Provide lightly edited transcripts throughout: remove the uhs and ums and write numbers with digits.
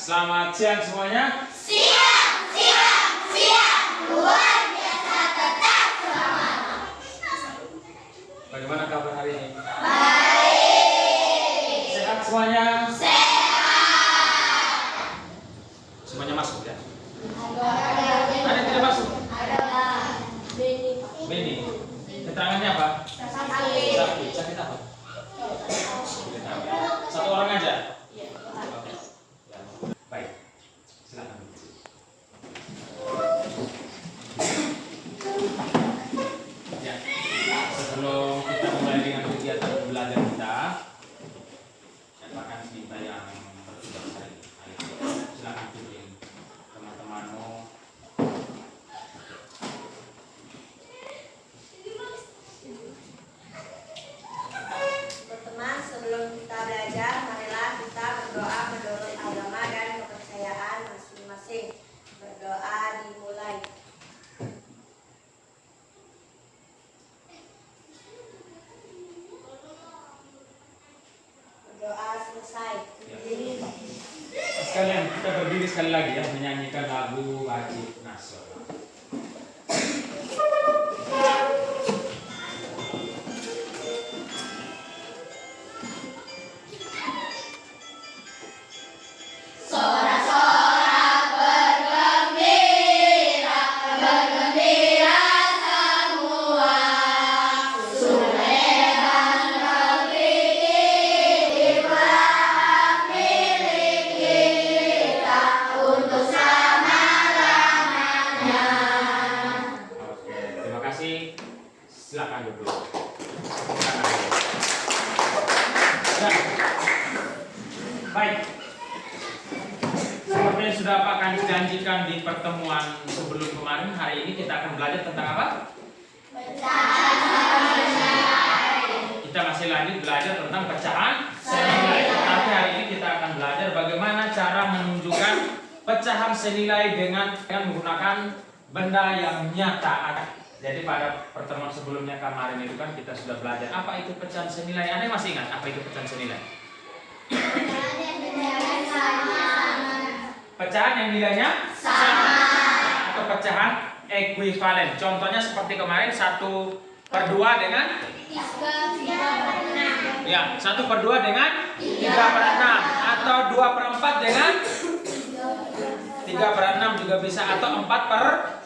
Selamat siang semuanya. Siang. Luar biasa tetap semangat. Bagaimana kabar hari ini? Baik. Sehat semuanya? Sehat. Semuanya masuk ya? Ada Ada yang tidak masuk? Beni. Beni. Keterangannya apa? Sakit. Sakit apa? Sakit apa? Satu orang aja? Oke. Ya. Baik. Silakan. Ya. Sebelum kita mulai dengan kegiatan belajar kita, saya akan minta yang bertugas hari ini. Silakan pilih teman-temanmu. Teman-teman, sebelum kita belajar, marilah kita berdoa menurut agama dan kepercayaan masing-masing. Berdoa dimulai. Berdoa selesai. Sekalian kita berdiri sekali lagi ya, menyanyikan lagu wajib nasional. Sorak-sorak bergembira, bergembira semua. Suleman negeri ini berhak milik kita untuk selama-lamanya. Oke, terima kasih. Silakan duduk. Ya. Baik. Seperti yang sudah Pak Kandis janjikan di pertemuan sebelum kemarin, hari ini kita akan belajar tentang apa? Kita masih lanjut belajar tentang pecahan senilai. Tapi hari ini kita akan belajar bagaimana cara menunjukkan pecahan senilai dengan menggunakan benda yang nyata. Jadi pada pertemuan sebelumnya kemarin itu kan kita sudah belajar apa itu pecahan senilai. Anda masih ingat apa itu pecahan senilai? Pecahan yang nilainya sama atau pecahan ekuivalen. Contohnya seperti kemarin 1/2 dengan ya 1/2 dengan 3/6 atau 2/4 dengan 3/6 juga bisa atau 4/6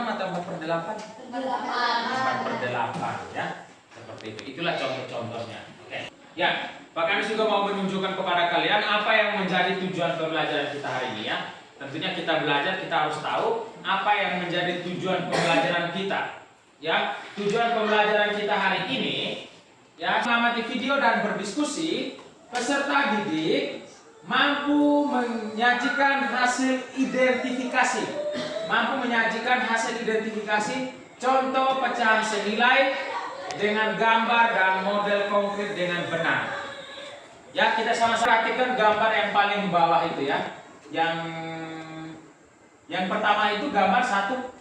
atau 4/8 4/8 ya seperti itu. Itulah contoh-contohnya. Oke. Ya, Pak Kandis juga mau menunjukkan kepada kalian apa yang menjadi tujuan pembelajaran kita hari ini ya. Tentunya kita belajar, kita harus tahu apa yang menjadi tujuan pembelajaran kita. Ya, tujuan pembelajaran kita hari ini ya, mengamati video dan berdiskusi, peserta didik mampu menyajikan hasil identifikasi. Contoh pecahan senilai dengan gambar dan model konkret dengan benar. Ya, kita sama-sama perhatikan gambar yang paling bawah itu ya. Yang pertama itu gambar satu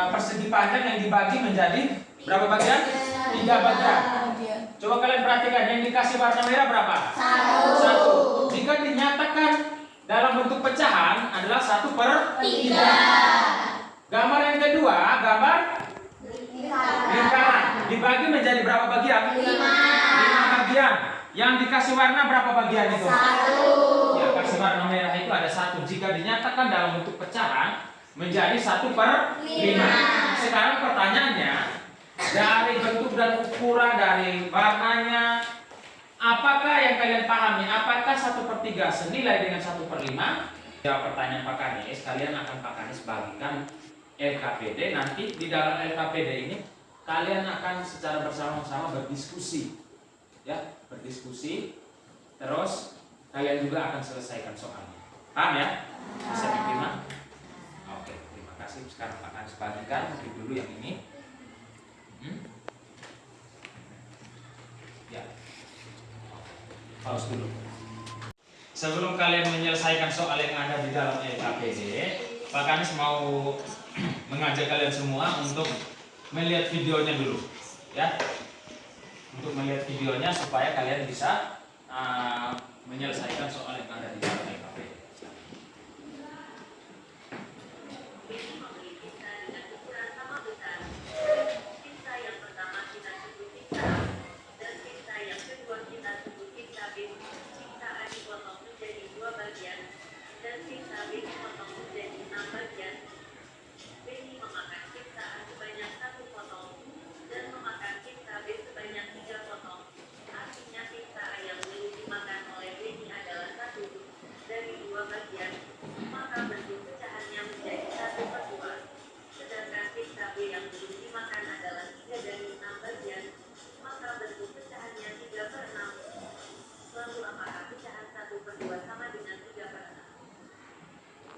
persegi panjang yang dibagi menjadi berapa bagian? 3 bagian. Coba kalian perhatikan yang dikasih warna merah berapa? 1. Jika dinyatakan dalam bentuk pecahan adalah 1/3. Gambar yang kedua, gambar lingkaran dibagi menjadi berapa bagian? 5 bagian. Yang dikasih warna berapa bagian itu? 1. Ya, kasih warna merah itu ada 1. Jika dinyatakan dalam bentuk pecahan menjadi 1/5. Sekarang pertanyaannya, dari bentuk dan ukuran dari warnanya, apakah yang kalian pahami? Apakah 1/3 senilai dengan 1/5? Ya, pertanyaan Pak Kandis, kalian akan Pak Kandis bagikan LKPD. Nanti di dalam LKPD ini kalian akan secara bersama-sama berdiskusi. Ya, berdiskusi. Terus kalian juga akan selesaikan soalnya. Paham ya? Bisa diterima? Oke, terima kasih. Sekarang Pak Kandis bagikan mungkin dulu yang ini. Ya. Pause dulu. Sebelum kalian menyelesaikan soal yang ada di dalam LKPD, Pak Kandis mau mengajak kalian semua untuk melihat videonya dulu, ya. Untuk melihat videonya supaya kalian bisa menyelesaikan soal yang ada di dalam LKP.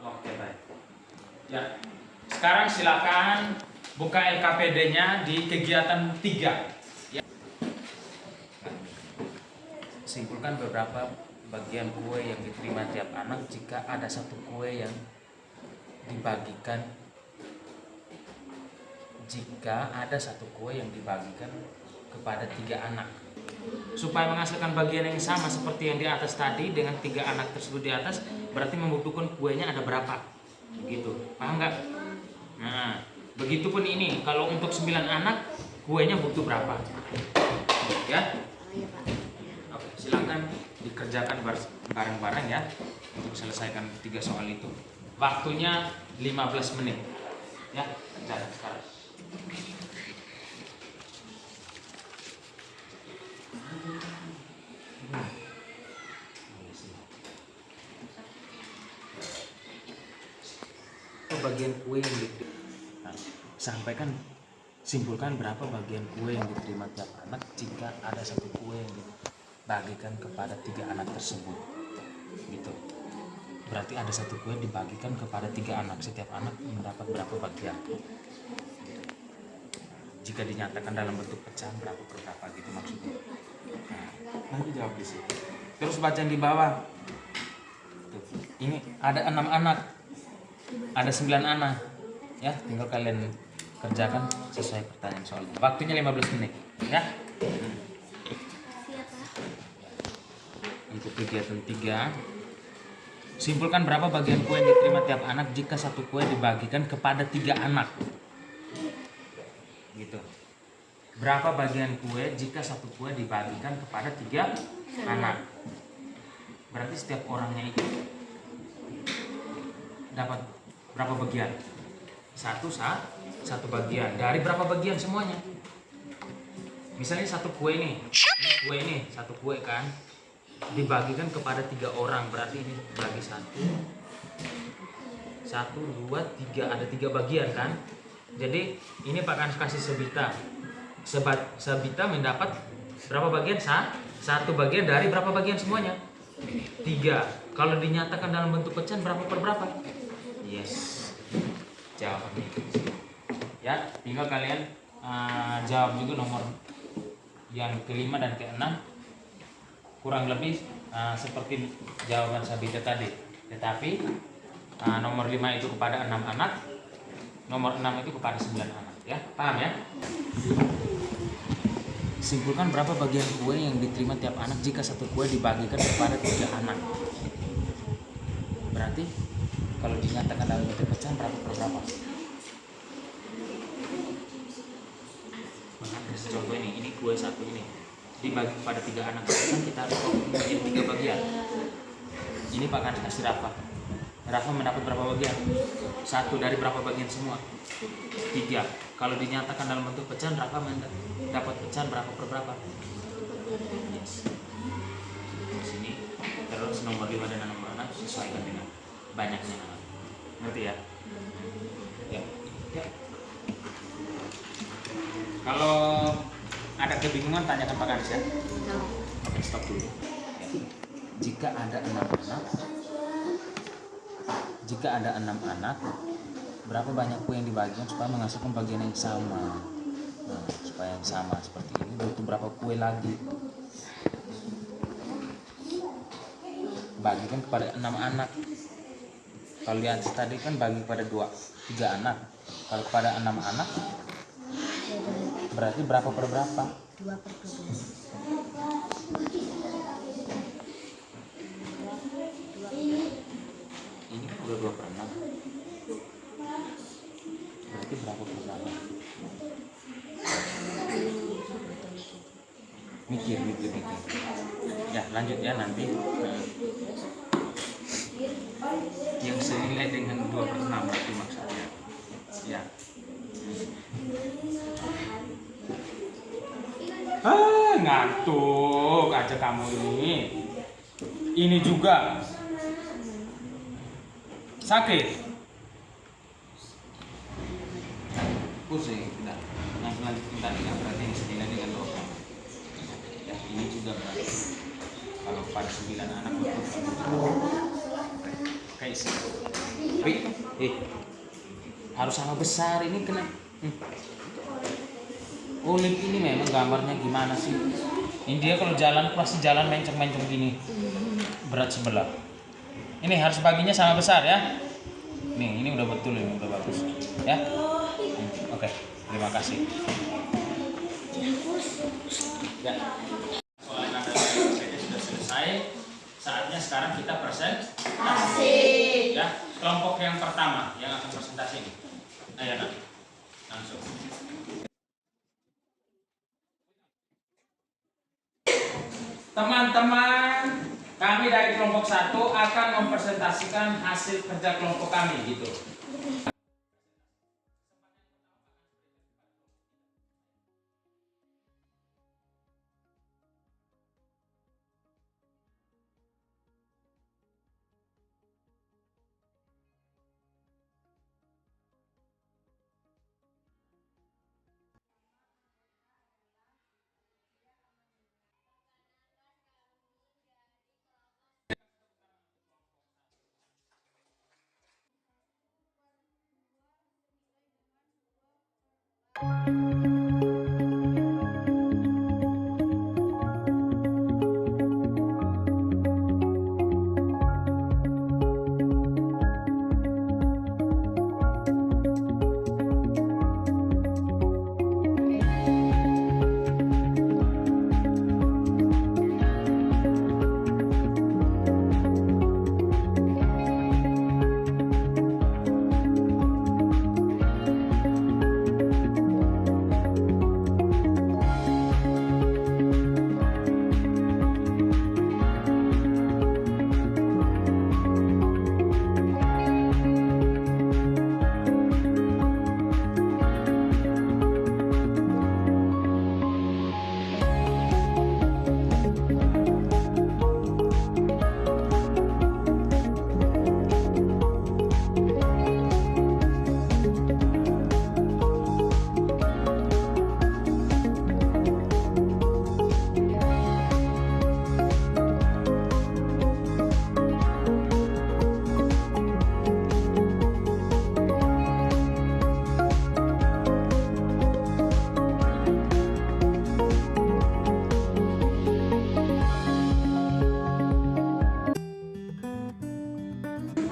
Oke, baik. Ya. Sekarang silakan buka LKPD-nya di kegiatan 3. Ya. Simpulkan beberapa bagian kue yang diterima tiap anak jika ada satu kue yang dibagikan. Jika ada satu kue yang dibagikan kepada 3 anak. Supaya menghasilkan bagian yang sama seperti yang di atas tadi dengan 3 anak tersebut di atas, berarti membutuhkan kuenya ada berapa, gitu, paham nggak? Nah, begitupun ini, kalau untuk 9 anak kuenya butuh berapa, ya? Oke, silakan dikerjakan bareng-bareng ya untuk selesaikan 3 soal itu. Waktunya 15 menit, ya, kerjakan sekarang. Bagian kue yang diterima, sampaikan, simpulkan berapa bagian kue yang diterima tiap anak jika ada satu kue yang dibagikan kepada 3 anak tersebut, gitu. Berarti ada satu kue dibagikan kepada 3 anak, setiap anak mendapat berapa bagian. Jika dinyatakan dalam bentuk pecahan berapa per berapa, gitu maksudnya. Nah, nanti jawab di sini. Terus baca di bawah. Tuh, ini ada 6 anak. Ada 9 anak, ya, tinggal kalian kerjakan sesuai pertanyaan soalnya. Waktunya 15 menit, ya. Untuk kegiatan 3, simpulkan berapa bagian kue yang diterima tiap anak jika satu kue dibagikan kepada 3 anak. Gitu. Berapa bagian kue jika satu kue dibagikan kepada 3 anak? Berarti setiap orangnya itu dapat berapa bagian? Satu bagian. Dari berapa bagian semuanya? Misalnya satu kue ini satu kue kan dibagikan kepada 3 orang, berarti ini bagi 1, 2, 3, ada 3 bagian kan? Jadi ini Pak Kans kasih sebita. Sebita mendapat berapa bagian? 1 bagian dari berapa bagian semuanya? 3. Kalau dinyatakan dalam bentuk pecahan berapa per berapa? Yes, jawabannya itu. Ya, tinggal kalian jawab juga nomor yang ke-5 dan ke-6, kurang lebih seperti jawaban Sabita tadi. Tetapi nomor 5 itu kepada 6 anak, nomor 6 itu kepada 9 anak. Ya, paham ya? Simpulkan berapa bagian kue yang diterima tiap anak jika satu kue dibagikan kepada 3 anak. Berarti kalau dinyatakan dalam bentuk pecahan berapa per berapa? Contoh ini kue 1 ini dibagi kepada 3 anak, kan kita harus menjadi 3 bagian. Ini Pak Kans kasih Rafa. Rafa mendapat berapa bagian? 1 dari berapa bagian semua? 3. Kalau dinyatakan dalam bentuk pecahan, Rafa mendapat pecahan berapa per berapa? Yes. Di sini terus nomor 5 dan nomor 6 sesuaikan dengan banyaknya anak. Ngerti ya? Ya. Kalau ada kebingungan tanyakan Pak Kans ya. Oke, stop dulu. Ya. Jika ada 6 anak, berapa banyak kue yang dibagikan supaya menghasilkan bagian yang sama? Nah, supaya yang sama seperti ini butuh berapa kue lagi? Bagikan kepada 6 anak. Kalau di atas tadi kan bagi kepada 3 anak. Kalau kepada 6 anak berarti berapa per berapa? 2/7. Ini kan udah 2/6. Berarti berapa per berapa? Mikir. Ya lanjut ya nanti. Yang senilai dengan 2/6 berarti maksudnya. Ya. Ngantuk aja kamu ini. Ini juga sakit. Pusing, udah. Lanjut berarti yang senilai dengan 2/6. Ya, ini juga berarti. Kalau pada 9 anak kayak sih. Harus sama besar ini kena. Oh, link ini memang gambarnya gimana sih? Ini dia kalau jalan pasti jalan mencong-mencong gini. Berat sebelah. Ini harus baginya sama besar ya. Nih, ini udah betul, ini udah bagus. Ya. Oke, terima kasih. Ya. Soal nada sudah selesai. Saatnya sekarang kita presentasi. Ya, kelompok yang pertama yang akan presentasi ini. Ayo, Nak. Langsung. Teman-teman, kami dari kelompok 1 akan mempresentasikan hasil kerja kelompok kami gitu.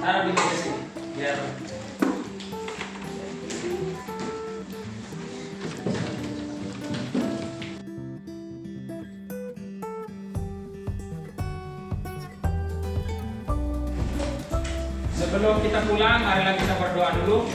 Taruh di meja sini biar sebelum kita pulang, marilah kita berdoa dulu.